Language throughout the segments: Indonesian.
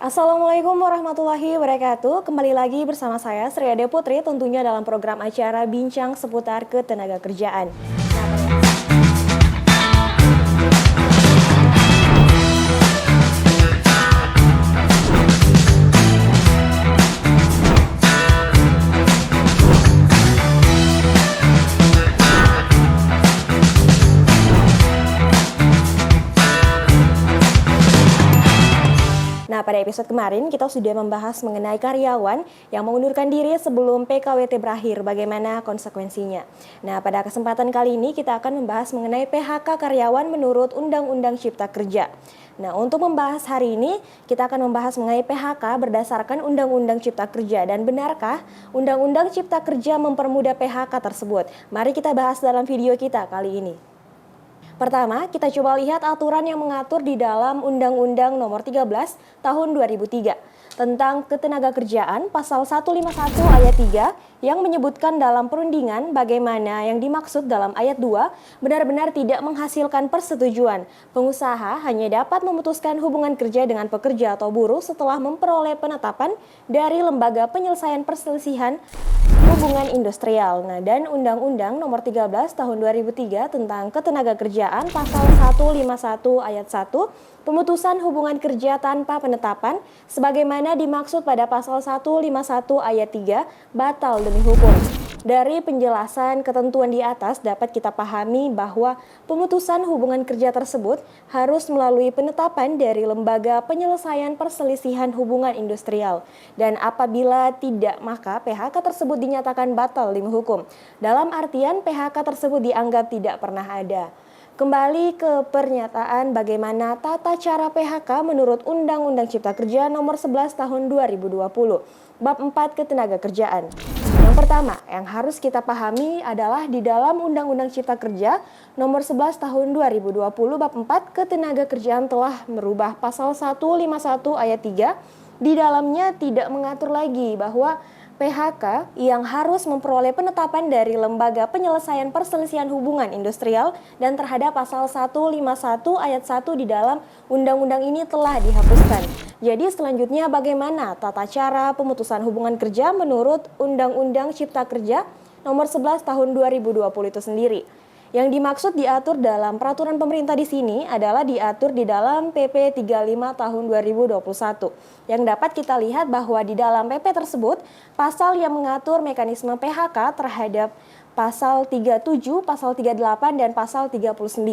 Assalamualaikum warahmatullahi wabarakatuh. Kembali lagi bersama saya Sri Ade Putri tentunya dalam program acara Bincang Seputar Ketenagakerjaan. Nah, pada episode kemarin kita sudah membahas mengenai karyawan yang mengundurkan diri sebelum PKWT berakhir, bagaimana konsekuensinya. Nah, pada kesempatan kali ini kita akan membahas mengenai PHK karyawan menurut Undang-Undang Cipta Kerja. Nah, untuk membahas hari ini kita akan membahas mengenai PHK berdasarkan Undang-Undang Cipta Kerja dan benarkah Undang-Undang Cipta Kerja mempermudah PHK tersebut? Mari kita bahas dalam video kita kali ini. Pertama, kita coba lihat aturan yang mengatur di dalam Undang-Undang Nomor 13 Tahun 2003 tentang Ketenagakerjaan pasal 151 ayat 3 yang menyebutkan dalam perundingan bagaimana yang dimaksud dalam ayat 2 benar-benar tidak menghasilkan persetujuan. Pengusaha hanya dapat memutuskan hubungan kerja dengan pekerja atau buruh setelah memperoleh penetapan dari Lembaga Penyelesaian Perselisihan Hubungan Industrial. Nah, dan Undang-Undang Nomor 13 Tahun 2003 tentang Ketenagakerjaan pasal 151 ayat 1 pemutusan hubungan kerja tanpa penetapan sebagaimana dimaksud pada pasal 151 ayat 3 batal demi hukum. Dari penjelasan ketentuan di atas dapat kita pahami bahwa pemutusan hubungan kerja tersebut harus melalui penetapan dari Lembaga Penyelesaian Perselisihan Hubungan Industrial. Dan apabila tidak, maka PHK tersebut dinyatakan batal demi hukum. Dalam artian PHK tersebut dianggap tidak pernah ada. Kembali ke pernyataan bagaimana tata cara PHK menurut Undang-Undang Cipta Kerja Nomor 11 Tahun 2020, Bab 4 Ketenagakerjaan. Yang pertama yang harus kita pahami adalah di dalam Undang-Undang Cipta Kerja Nomor 11 Tahun 2020 Bab 4 Ketenagakerjaan telah merubah pasal 151 ayat 3. Di dalamnya tidak mengatur lagi bahwa PHK yang harus memperoleh penetapan dari Lembaga Penyelesaian Perselisihan Hubungan Industrial dan terhadap pasal 151 ayat 1 di dalam undang-undang ini telah dihapuskan. Jadi selanjutnya bagaimana tata cara pemutusan hubungan kerja menurut Undang-Undang Cipta Kerja Nomor 11 Tahun 2020 itu sendiri. Yang dimaksud diatur dalam peraturan pemerintah di sini adalah diatur di dalam PP 35 tahun 2021. Yang dapat kita lihat bahwa di dalam PP tersebut, pasal yang mengatur mekanisme PHK terhadap pasal 37, pasal 38, dan pasal 39.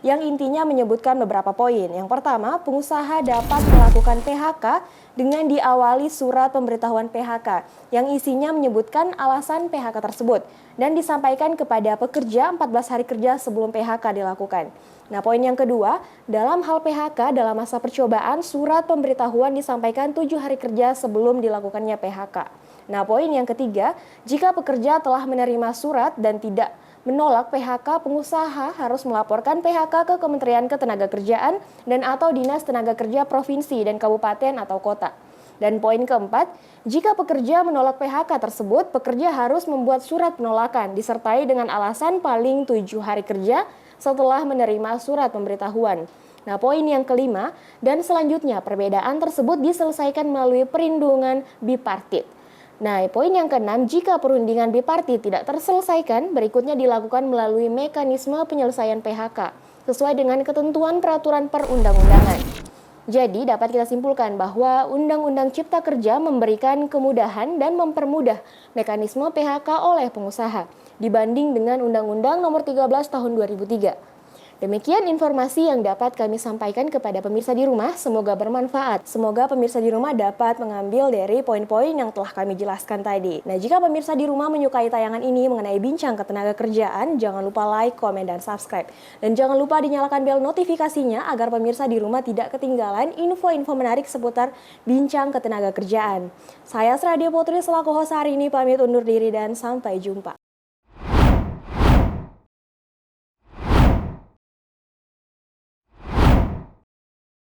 Yang intinya menyebutkan beberapa poin. Yang pertama, pengusaha dapat melakukan PHK dengan diawali surat pemberitahuan PHK yang isinya menyebutkan alasan PHK tersebut dan disampaikan kepada pekerja 14 hari kerja sebelum PHK dilakukan. Nah, poin yang kedua, dalam hal PHK dalam masa percobaan, surat pemberitahuan disampaikan 7 hari kerja sebelum dilakukannya PHK. Nah, poin yang ketiga, jika pekerja telah menerima surat dan tidak menolak PHK, pengusaha harus melaporkan PHK ke Kementerian Ketenagakerjaan dan atau Dinas Tenaga Kerja Provinsi dan Kabupaten atau Kota. Dan poin keempat, jika pekerja menolak PHK tersebut, pekerja harus membuat surat penolakan disertai dengan alasan paling 7 hari kerja setelah menerima surat pemberitahuan. Nah, poin yang kelima, dan selanjutnya perbedaan tersebut diselesaikan melalui perundingan bipartit. Nah, poin yang keenam, jika perundingan bipartit tidak terselesaikan, berikutnya dilakukan melalui mekanisme penyelesaian PHK sesuai dengan ketentuan peraturan perundang-undangan. Jadi, dapat kita simpulkan bahwa Undang-Undang Cipta Kerja memberikan kemudahan dan mempermudah mekanisme PHK oleh pengusaha dibanding dengan Undang-Undang Nomor 13 Tahun 2003. Demikian informasi yang dapat kami sampaikan kepada pemirsa di rumah, semoga bermanfaat. Semoga pemirsa di rumah dapat mengambil dari poin-poin yang telah kami jelaskan tadi. Nah, jika pemirsa di rumah menyukai tayangan ini mengenai Bincang Ketenagakerjaan, jangan lupa like, komen, dan subscribe. Dan jangan lupa dinyalakan bel notifikasinya agar pemirsa di rumah tidak ketinggalan info-info menarik seputar Bincang Ketenagakerjaan. Saya Sri Ade Putri selaku host hari ini pamit undur diri dan sampai jumpa.